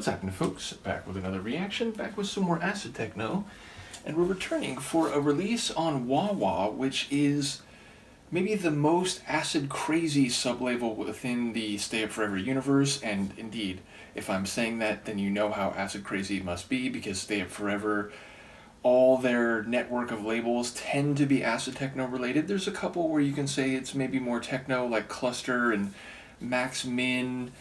What's happening, folks? Back with another reaction, back with some more acid-techno, and we're returning for a release on Wawa, which is maybe the most acid-crazy sublabel within the Stay Up Forever universe, and indeed, if I'm saying that, then you know how acid-crazy it must be, because Stay Up Forever, all their network of labels tend to be acid-techno related. There's a couple where you can say it's maybe more techno, like Cluster and Max Min,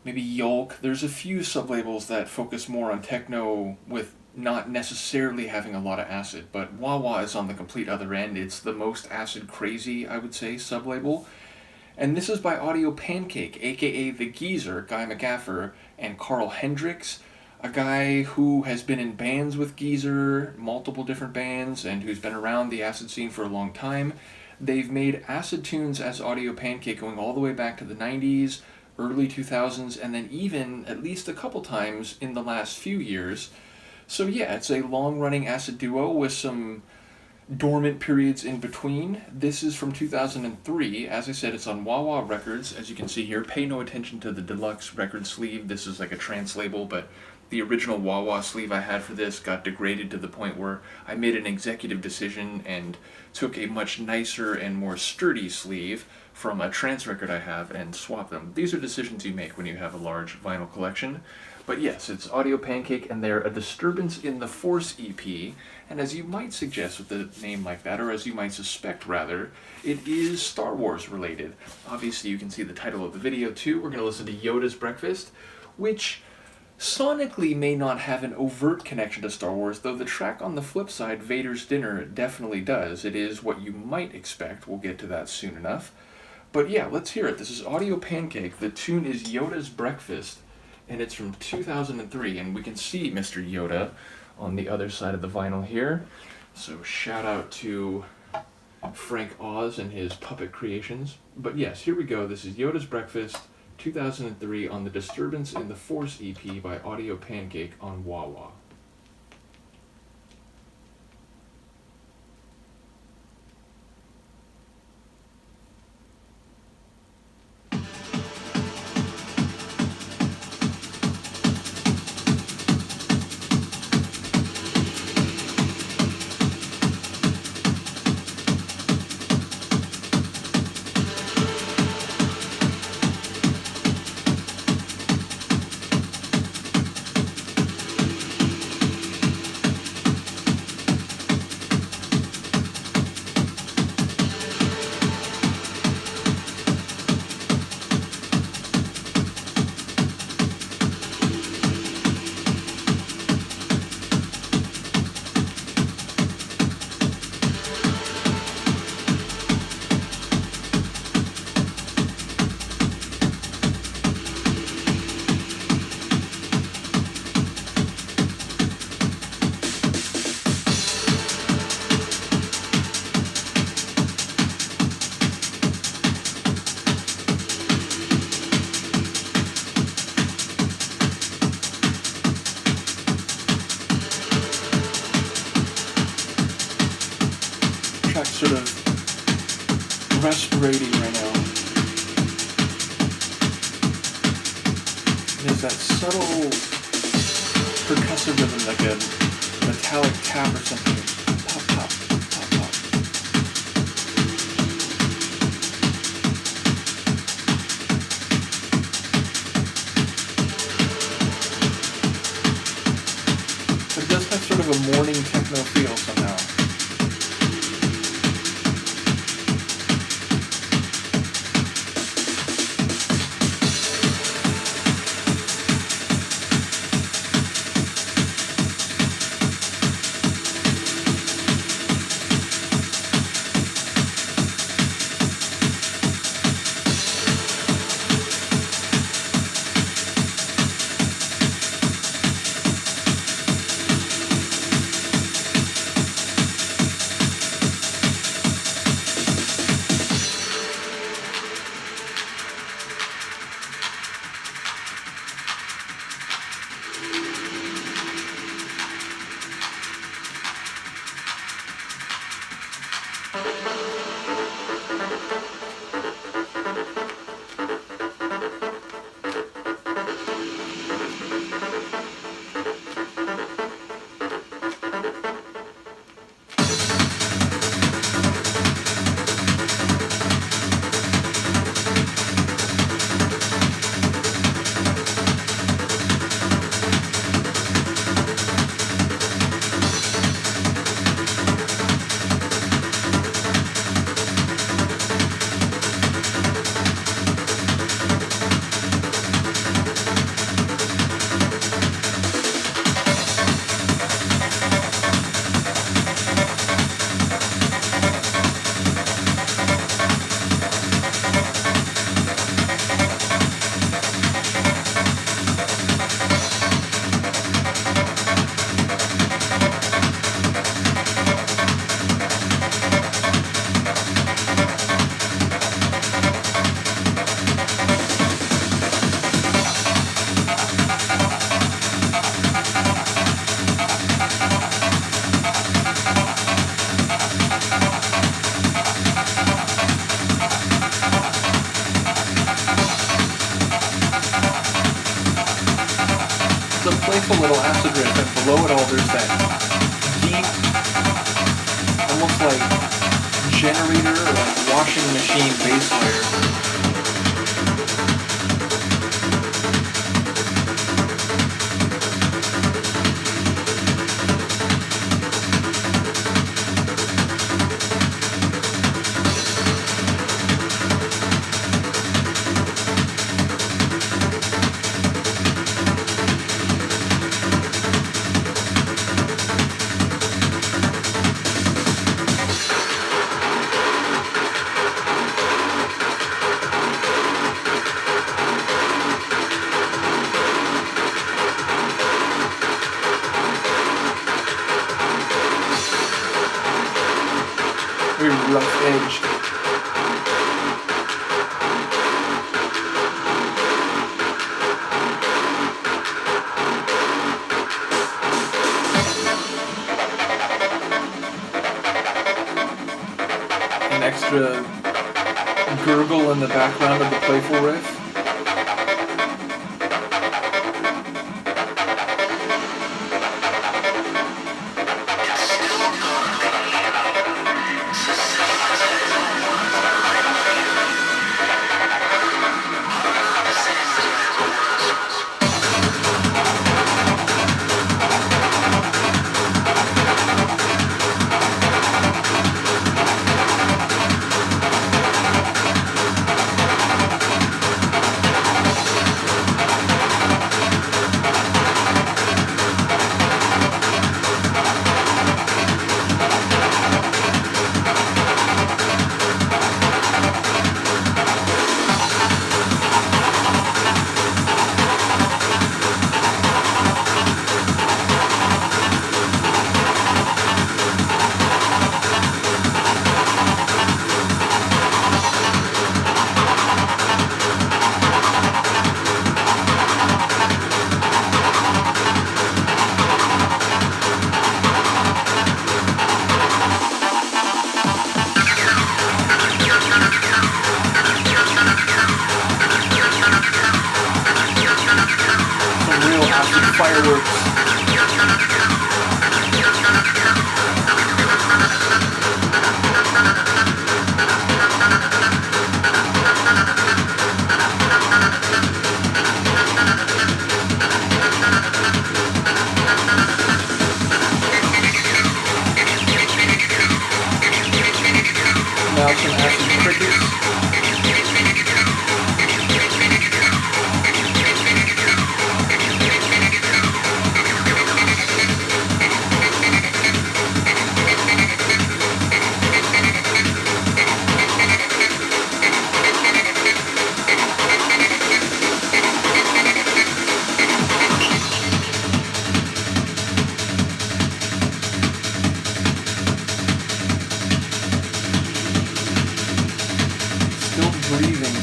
maybe Yolk. There's a few sublabels that focus more on techno with not necessarily having a lot of acid, but Wawa is on the complete other end. It's the most acid crazy, I would say, sublabel. And this is by Audio Pancake, aka the Geezer, Guy McGaffer, and Carl Hendrickse, a guy who has been in bands with Geezer, multiple different bands, and who's been around the acid scene for a long time. They've made acid tunes as Audio Pancake going all the way back to the 90s, early 2000s, and then even at least a couple times in the last few years. So yeah, it's a long-running acid duo with some dormant periods in between. This is from 2003. As I said, it's on Wawa Records, as you can see here. Pay no attention to the deluxe record sleeve. This is like a trance label, but the original Wawa sleeve I had for this got degraded to the point where I made an executive decision and took a much nicer and more sturdy sleeve from a trance record I have and swapped them. These are decisions you make when you have a large vinyl collection. But yes, it's Audio Pancake, and they're a Disturbance in the Force EP, and as you might suggest with a name like that, or as you might suspect rather, it is Star Wars related. Obviously you can see the title of the video too. We're going to listen to Yoda's Breakfast, which sonically may not have an overt connection to Star Wars, though the track on the flip side, Vader's Dinner, definitely does. It is what you might expect. We'll get to that soon enough. But yeah, let's hear it. This is Audio Pancake. The tune is Yoda's Breakfast, and it's from 2003, and we can see Mr. Yoda on the other side of the vinyl here. So shout out to Frank Oz and his puppet creations. But yes, here we go. This is Yoda's Breakfast, 2003, on the Disturbance in the Force EP by Audio Pancake on Wawa. Sort of respirating right now. There's that subtle percussive rhythm, like a metallic tap or something. Pop, pop, pop, pop. But it does have sort of a morning techno feel somehow. a playful little acid riff, and below it all there's that deep, almost like generator or like washing machine bass layer. Very rough edged. An extra gurgle in the background of the playful riff. Fireworks. Now some acid crickets. Breathing.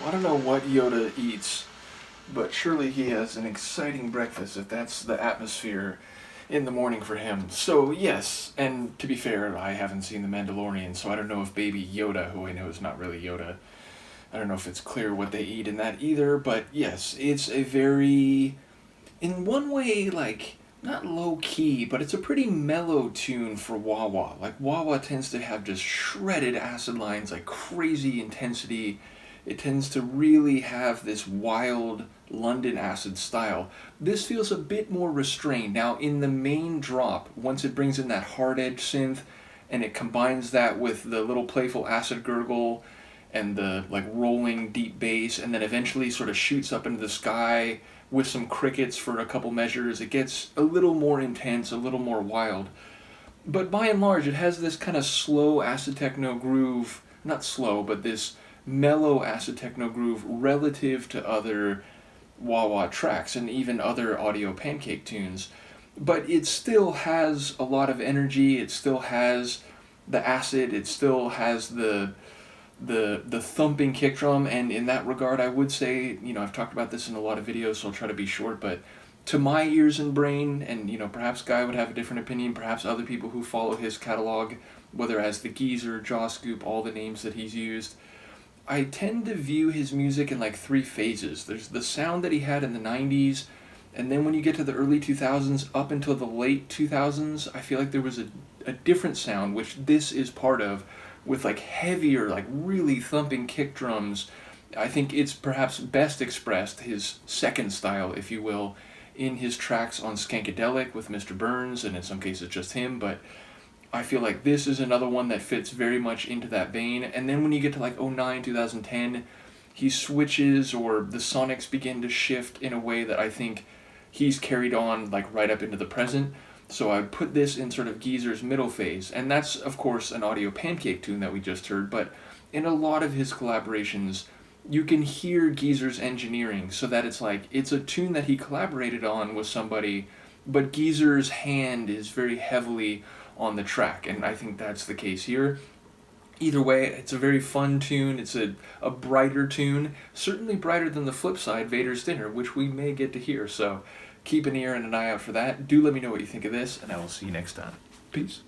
I don't know what Yoda eats, but surely he has an exciting breakfast if that's the atmosphere in the morning for him. So yes, and to be fair, I haven't seen The Mandalorian, so I don't know if Baby Yoda, who I know is not really Yoda, I don't know if it's clear what they eat in that either, but yes, it's a very, in one way, like, not low key, but it's a pretty mellow tune for wah wah. Like wah wah tends to have just shredded acid lines, like crazy intensity. It tends to really have this wild London acid style. This feels a bit more restrained. Now, in the main drop, once it brings in that hard edge synth and it combines that with the little playful acid gurgle and the like rolling deep bass, and then eventually sort of shoots up into the sky with some crickets for a couple measures, it gets a little more intense, a little more wild. But by and large, it has this kind of slow acid techno groove, not slow, but this mellow acid techno groove relative to other wah wah tracks and even other audio Pancake tunes. But it still has a lot of energy, it still has the acid, it still has the thumping kick drum, and in that regard I would say, I've talked about this in a lot of videos, so I'll try to be short, but to my ears and brain, and perhaps Guy would have a different opinion, perhaps other people who follow his catalog, whether as the Geezer, Jaw Scoop, all the names that he's used, I tend to view his music in like three phases. There's the sound that he had in the 90s, and then when you get to the early 2000s up until the late 2000s, I feel like there was a different sound, which this is part of, with like heavier, like really thumping kick drums. I think it's perhaps best expressed, his second style, if you will, in his tracks on Skankadelic with Mr. Burns, and in some cases just him, but I feel like this is another one that fits very much into that vein. And then when you get to like 09, 2010, he switches, or the sonics begin to shift in a way that I think he's carried on like right up into the present. So I put this in sort of Geezer's middle phase, and that's of course an audio Pancake tune that we just heard, but in a lot of his collaborations you can hear Geezer's engineering, so that it's like it's a tune that he collaborated on with somebody, but Geezer's hand is very heavily on the track, and I think that's the case here. Either way, it's a very fun tune, it's a brighter tune, certainly brighter than the flip side, Vader's Dinner, which we may get to hear, so keep an ear and an eye out for that. Do let me know what you think of this, and I will see you next time. Peace.